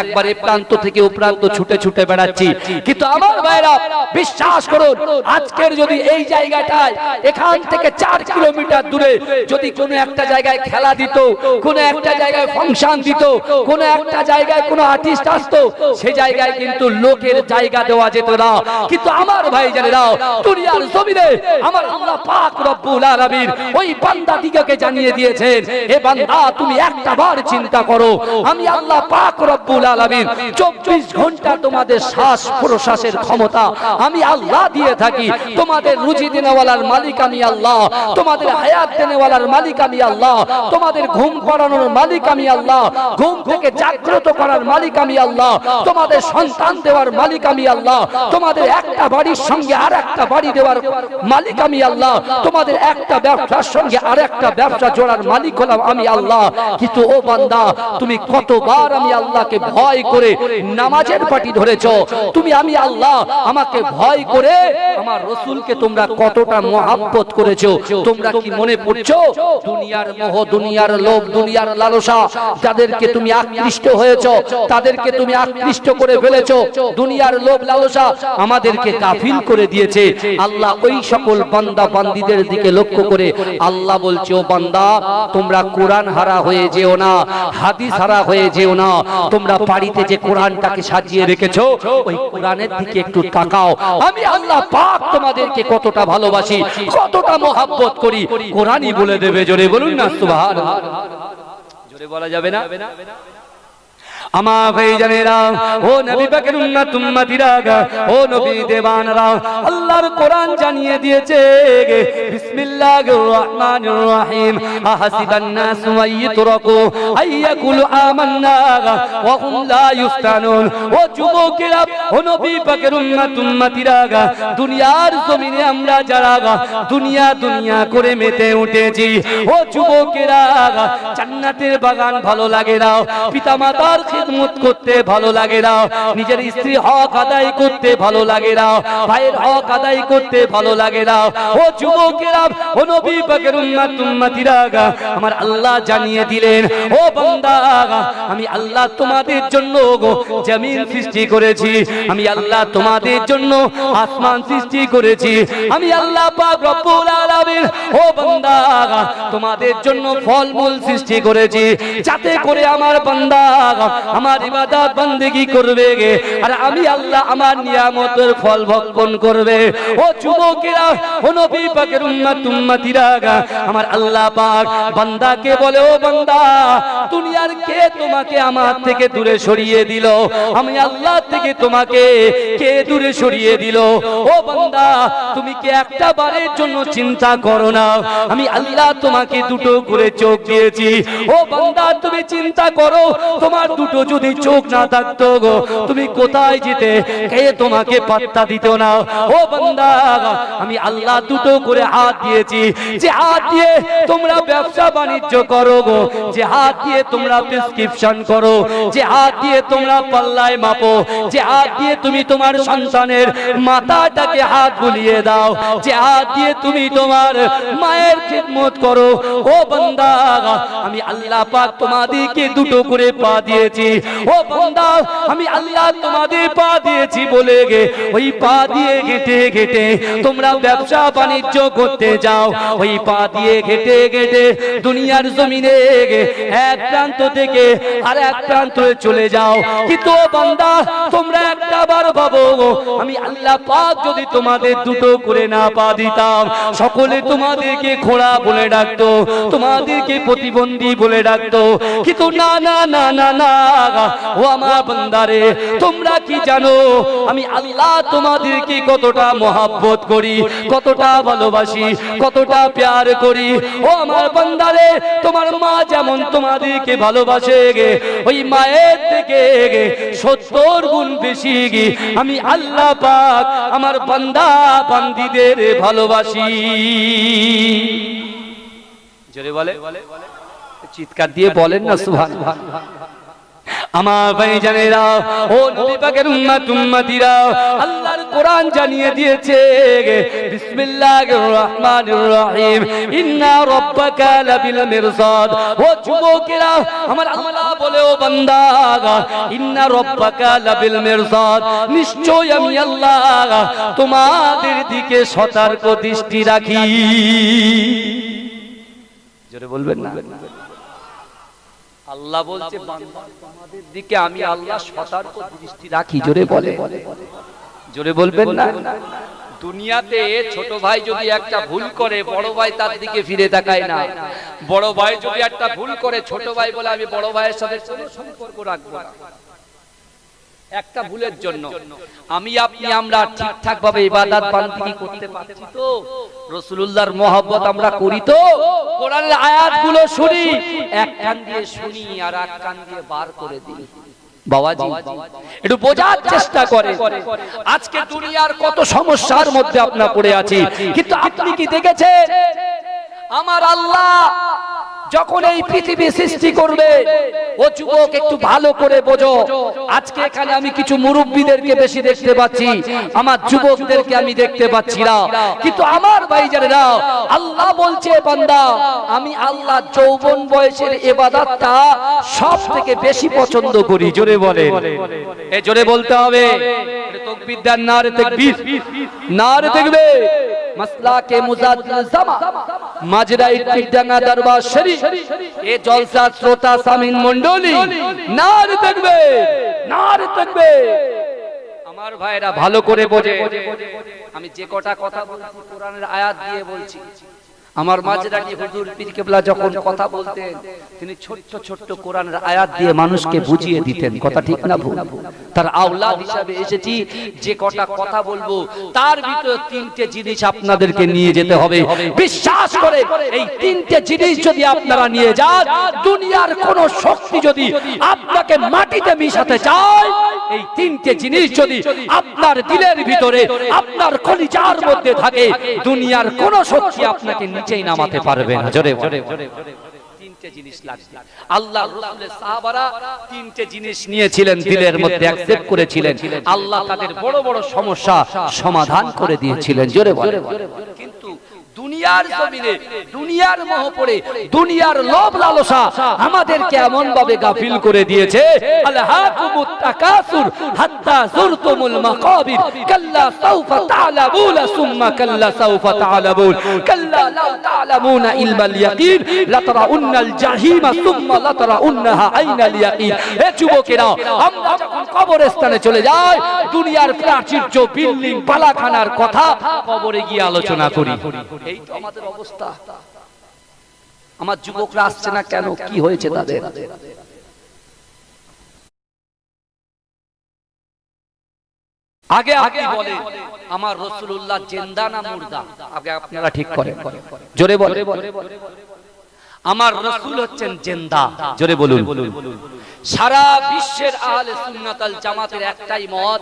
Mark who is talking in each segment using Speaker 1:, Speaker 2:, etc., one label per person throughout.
Speaker 1: একবারে প্রান্ত থেকে ও প্রান্ত ছুটে ছুটে বেড়াচ্ছি। কিন্তু আমার ভাইরা বিশ্বাস করুন, আজকের যদি এই জায়গাটায় এখান থেকে 4 কিলোমিটার দূরে যদি কোনো একটা জায়গায় খেলা দিত, কোনো একটা জায়গায় ফাংশন দিত, কোনো একটা জায়গায় কোনো আর্টিস্ট আসতো, সেই জায়গায় কিন্তু লোকের জায়গা দেওয়া যেত না। কিন্তু আমার ভাই জানেরা, দুনিয়ার জমিনে আমার আল্লাহ পাক রব্বুল আলামিন ওই বান্দা দিগকে জানিয়ে দিয়েছেন, হে বান্দা তুমি একটা বার চিন্তা করো, আমি আল্লাহ পাক রব্বুল আলামিন 24 ঘন্টা তোমাদের শ্বাস প্রশ্বাসের ক্ষমতা আমি আল্লাহ দিয়ে থাকি। তোমাদের রুজি দেনেওয়ালার মালিক আমি আল্লাহ, তোমাদের হায়াত দেনেওয়ালার মালিক আমি আল্লাহ, তোমাদের ঘুম পড়ানোর মালিক আমি আল্লাহ, ঘুম থেকে জাগ্রত করার মালিক আমি আল্লাহ, তোমাদের সন্তান দেওয়ার মালিক আমি আল্লাহ, তোমাদের একটা বাড়ির সঙ্গে আর একটা বাড়ি দেওয়ার মালিক আমি আল্লাহ, তোমাদের একটা ব্যবসার সঙ্গে আর একটা ব্যবসা জোড়ার মালিক হলাম আমি আল্লাহ। কিন্তু ও বান্দা, তুমি কতবার আমি আল্লাহকে ভয় করে নামাজের পাটি ধরেছো? তুমি আমি আল্লাহ আমাকে ভয় করে আমার রাসূলকে তোমরা কতটা মহব্বত করেছো? তোমরা কি মনে পড়ছো? দুনিয়ার মোহ, দুনিয়ার লোভ, দুনিয়ার লালসা যাদেরকে তুমি আকৃষ্ট হয়েছো, তাদেরকে তুমি আকৃষ্ট করে ফেলেছো। দুনিয়ার লোভ লালসা আমাদেরকে গাফিল করে দিয়েছে। আল্লাহ ওই সকল বান্দা বান্দীদের দিকে লক্ষ্য করে আল্লাহ বলছে, ও বান্দা তোমরা কোরআন হারা হয়ে যেও না, হাদিস হারা হয়ে যেও না। তোমরা বাড়িতে যে কোরআনটাকে সাজিয়ে রেখেছো, ওই কোরআনের দিকে একটু তাকাও। আমি আল্লাহ পাক তোমাদেরকে কতটা ভালোবাসি, কতটা মহব্বত করি, কোরআনই বলে দেবে। জোরে বলুন না সুবহানাল্লাহ। জোরে বলা যাবে না? আমার ভাইজানেরা, ও নবী পাকের উম্মত উম্মতিরা, ও নবী দেবানরা, আল্লাহর কোরআন জানিয়ে দিয়েছে, বিসমিল্লাহির রহমানির রহিম, আহাসিবান নাস ওয়াইতরাকু আইয়াকুলু আমান্না ওয়া হুম লা ইফতানুন। ও যুবকেরা, ও নবী পাকের উম্মত উম্মতিরা, দুনিয়ার জমিনে আমরা যারা দুনিয়া দুনিয়া করে মেতে উঠেছি, ও যুবকেরা, জান্নাতের বাগান ভালো লাগে না, পিতামাতার খিদমত করতে ভালো লাগে না, নিজের স্ত্রী হক আদায় করতে ভালো লাগে না, ভাইয়ের হক আদায় করতে ভালো লাগে না। ও যুবকেরা, ও নবী পাকের উম্মত উম্মতিরা, আমার আল্লাহ জানিয়ে দিলেন, ও বান্দা আমি আল্লাহ তোমাদের জন্য জমিন সৃষ্টি করেছি, আমি আল্লাহ তোমাদের জন্য আসমান সৃষ্টি করেছি, আমি আল্লাহ পাক রব্বুল আলামিন ও বান্দা তোমাদের জন্য ফলমূল সৃষ্টি করেছি, যাতে করে আমার বান্দা আমার ইবাদত বندگی করবে, আর আমি আল্লাহ আমার নিয়ামতের ফল ভক্ষণ করবে। ও যুবকেরা, ও নবী পাকের উম্মত উম্মতিরা, আমার আল্লাহ পাক বান্দাকে বলে, ও বান্দা দুনিয়ার কে তোমাকে আমার থেকে দূরে সরিয়ে দিল? আমি আল্লাহ থেকে তোমাকে কে দূরে সরিয়ে দিল? ও বান্দা তুমি কি একটা বারের জন্য চিন্তা করো না, আমি আল্লাহ তোমাকে দুটো করে চোখ দিয়েছি। ও বান্দা তুমি চিন্তা করো, তোমার দুটো যদি চোখ না থাকতো গো, তুমি কোথায় যেতে? কে তোমাকে পাত্তা দিত না? ও বান্দা আমি আল্লাহ দুটো করে হাত দিয়েছি, যে হাত দিয়ে তোমরা ব্যবসা বাণিজ্য করো গো, যে হাত দিয়ে তোমরা প্রেসক্রিপশন করো, যে হাত দিয়ে তোমরা পাল্লায় মাপো, যে হাত দিয়ে তুমি তোমার সন্তানের মাথাটাকে হাত বুলিয়ে দাও, যে হাত দিয়ে তুমি তোমার মায়ের খিদমত করো, ও বান্দা আমি আল্লাহ পাক তোমাদেরকে দুটো করে পা দিয়েছি। ও বান্দা আমি আল্লাহ তোমাদের পা দিয়েছি বলে ওই পা দিয়ে ঘেটে ঘেটে তোমরা ব্যবসা বাণিজ্য করতে যাও, ওই পা দিয়ে ঘেটে ঘেটে দুনিয়ার জমিনে এক প্রান্ত থেকে আর এক প্রান্তে চলে যাও। কিন্তু ও বান্দা তোমরা একটা বার ভাবো, আমি আল্লাহ পাক যদি তোমাদের দুটো করে না পা দিতাম, সকলে তোমাদেরকে খোঁড়া বলে ডাকতো, তোমাদেরকে প্রতিবন্ধী বলে ডাকতো। কিন্তু না না না না না, ও আমার বান্দারে তোমরা কি জানো আমি আল্লাহ তোমাদেরকে কতটা মহব্বত করি, কতটা ভালোবাসি, কতটা প্যার করি? ও আমার বান্দারে তোমার মা যেমন তোমাদেরকে ভালোবাসে, ওই মায়ের থেকে 70 গুণ বেশি আমি আল্লাহ পাক আমার বান্দা বান্দীদের ভালোবাসি। জোরে বলে, চিৎকার দিয়ে বলেন না সুবহানাল্লাহ। আমার ভাইজানেরা, ও নবী পাকের উম্মত উম্মতিরা, আল্লাহর কোরআন জানিয়ে দিয়েছে বিসমিল্লাহির রহমানির রহিম ইন্না রাব্বাকা লাবিল মিরসাদ। ও যুবকেরা আমার আল্লাহ বলে ও বান্দা ইন্না রাব্বাকা লাবিল মিরসাদ, নিশ্চয় আমি আল্লাহ তোমাদের দিকে সতর্ক দৃষ্টি রাখি। জোরে বলবেন না? আল্লাহ বলছে বান্দা তোমাদের দিকে আমি আল্লাহ সতর্ক দৃষ্টি রাখি। জোরে বলে, জোরে বলবেন না? দুনিয়াতে ছোট ভাই যদি একটা ভুল করে বড় ভাই তার দিকে ফিরে তাকায় না। বড় ভাই যদি একটা ভুল করে ছোট ভাই বলে আমি বড় ভাইয়ের সাথে কোনো সম্পর্ক রাখবো না। একটা ভুলের জন্য আমি আপনি আমরা ঠিকঠাক ভাবে ইবাদত বান্দিগি করতে পারছি তো? রাসূলুল্লাহর মহব্বত আমরা করি তো? কোরআনের আয়াতগুলো শুনি, এক কান দিয়ে শুনি আর এক কান দিয়ে বার করে দিই। বাবাজি একটু বোঝার চেষ্টা করে। আজকে দুনিয়ার কত সমস্যার মধ্যে আপনারা পড়ে আছি, কিন্তু আপনি কি দেখেছেন আমার আল্লাহ যখন এই পৃথিবী সৃষ্টি করবে? ও যুবক একটু ভালো করে বোঝো, আজকে এখানে আমি কিছু মুরব্বীদেরকে বেশি দেখতে পাচ্ছি, আমার যুবকদেরকে আমি দেখতে পাচ্ছি না। কিন্তু আমার ভাইজানেরা আল্লাহ বলছে বান্দা আমি আল্লাহ যৌবন বয়সের ইবাদতটা সব থেকে বেশি পছন্দ করি। জোরে বলে, এ জোরে বলতে হবে। তাকবীর দেন, নারে তাকবীর, নারে তাকবীর। মাসলাকে মুজাদ্দিদ জামা মাজরাই টিডাঙ্গা দরবার শরীফ এ জলসা শ্রোতা সামিন মণ্ডলী নারে তাকবীর, নারে তাকবীর। আমার ভাইরা ভালো করে বোঝে, আমি যে কটা কথা বলছি কোরআনের আয়াত দিয়ে বলছি। আমার মাজরানি হুজুর পীর কেবলা যখন কথা বলতেন তিনি ছোট্ট ছোট্ট কোরআনের আয়াত দিয়ে মানুষকে বুঝিয়ে দিতেন। কথা ঠিক না ভুল? তার আওলাদ হিসাবে এসেছি, যে কটা কথা বলবো তার ভিতরে তিনটে জিনিস আপনাদেরকে নিয়ে যেতে হবে। বিশ্বাস করে এই তিনটে জিনিস যদি আপনারা নিয়ে যান, দুনিয়ার কোন শক্তি যদি আপনাকে মাটিতে মিশাতে চায়, এই তিনটে জিনিস যদি আপনার দিলের ভিতরে আপনার কলিজার মধ্যে থাকে, দুনিয়ার কোন শক্তি আপনাকে নিচেই নামাতে পারবে না। জোরে তিনটে জিনিস লাগবে। আল্লাহর রাসূলের সাহাবারা তিনটে জিনিস নিয়েছিলেন, দিলের মধ্যে অ্যাকসেপ্ট করেছিলেন, আল্লাহ তাদের বড় বড় সমস্যা সমাধান করে দিয়েছিলেন। জোরে বলে। কিন্তু দুনিয়ার জমিনে দুনিয়ার মোহ পড়ে দুনিয়ার লোভ লালসা আমাদেরকে এমন ভাবে গাফিল করে দিয়েছে, আলহাকুমুত তাকাসুর হাত্তা যুরতুমুল মাকাবির কাল্লা সাউফা তা'লামুনা সুম্মা কাল্লা সাউফা তা'লামুন কাল্লা লাউ তা'লামুনা ইলমাল ইয়াকিন লাতারাউন্নাল জাহিমা সুম্মা লাতারাউন্নাহা আইনাল ইয়াকিন। হে যুবকেরা, আমরা যখন কবরস্থানে চলে যাই, দুনিয়ার প্রাচীর্য বিল্ডিং পালাখানার কথা কবরে গিয়ে আলোচনা করি। এই তো আমাদের অবস্থা। আমার যুবকরা আসছে না কেন? কি হয়েছে তাদের? আগে আগে বলে আমার রাসূলুল্লাহ জিন্দা না মুর্দা? আগে আপনারা ঠিক করেন, জোরে বলে। আমার রাসূল হচ্ছেন জিন্দা। জোরে বলুন। সারা বিশ্বের আহলে সুন্নাত আল জামাতের একটাই মত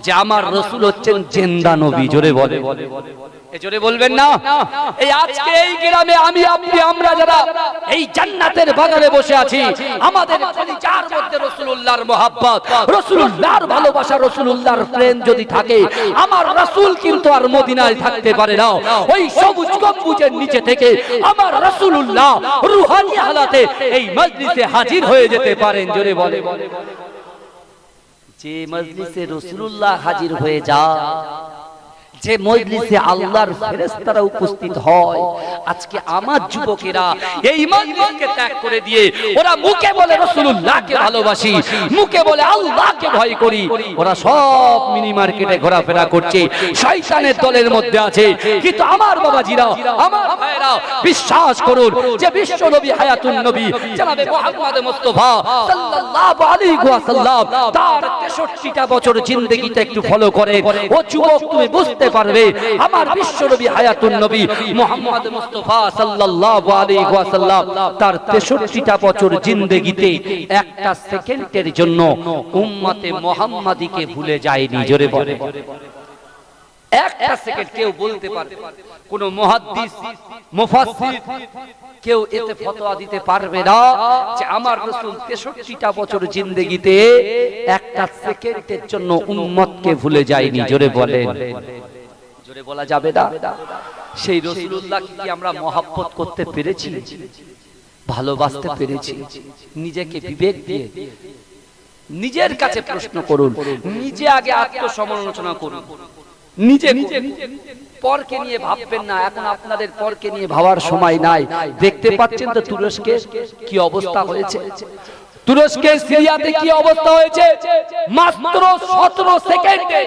Speaker 1: যে আমার রাসূল হচ্ছেন জিন্দা নবী। জোরে বলে, এ জোরে বলবেন না? এই আজকে এই গ্রামে আমি আপনি আমরা যারা এই জান্নাতের বাগানে বসে আছি, আমাদের কলিজার মধ্যে রাসূলুল্লাহর মহব্বত, রাসূলুল্লাহর ভালোবাসা, রাসূলুল্লাহর প্রেম যদি থাকে, আমার রাসূল কিন্তু আর মদিনায় থাকতে পারে না। ওই সবুজ গম্বুজের নিচে থেকে আমার রাসূলুল্লাহ রূহানি হালাতে এই মজলিসে হাজির হয়ে যেতে পারেন। জোরে বলে। যে মজলিসে রাসূলুল্লাহ হাজির হয়ে যায়, যে মজলিসে আল্লাহর ফেরেশতারা উপস্থিত হয়, আজকে আমার যুবকেরা এই মজলিসকে ত্যাগ করে দিয়ে ওরা মুখে বলে রাসূলুল্লাহকে ভালোবাসি, মুখে বলে আল্লাহকে ভয় করি, ওরা সব মিনি মার্কেটে ঘোরাফেরা করছে, শয়তানের দলের মধ্যে আছে। কিন্তু আমার বাবাজিরা, আমার ভাইরা, বিশ্বাস করুন যে বিশ্ব নবী হায়াতুন নবী জনাবে মুহাম্মদ মুস্তাফা সাল্লাল্লাহু আলাইহি ওয়াসাল্লাম তার 63টা বছর জিন্দেগিতে একটু ফলো করেন, ও যুবক তুমি বুঝতে পারবে আমার বিশ্ব নবী হায়াতুন নবী মুহাম্মদ মুস্তাফা সাল্লাল্লাহু আলাইহি ওয়াসাল্লাম তার 63টা বছর জিন্দেগিতে একটা সেকেন্ডের জন্য উম্মতে মুহাম্মাদীকে ভুলে যায়নি। জোরে বলে, একটা সেকেন্ড কেউ বলতে পারবে, কোন মুহাদ্দিস মুফাসসির কেউ এতে ফতোয়া দিতে পারবে না যে আমার রাসূল 63টা বছর জিন্দেগিতে একটা সেকেন্ডের জন্য উম্মতকে ভুলে যায়নি। জোরে বলেন, জোরে বলা যাবে না? সেই রাসূলুল্লাহকে কি আমরা মহব্বত করতে পেরেছি, ভালোবাসতে পেরেছি? নিজেকে বিবেক দিয়ে নিজের কাছে প্রশ্ন করুন, নিজে আগে আত্মসমালোচনা করুন। নিজে পরকে নিয়ে ভাববেন না, এখন আপনাদের পরকে নিয়ে ভাবার সময় নাই। দেখতে পাচ্ছেন তো তুরস্কে কি অবস্থা হয়েছে, তুরস্কের সিরিয়াতে কি অবস্থা হয়েছে। মাত্র 17 সেকেন্ডে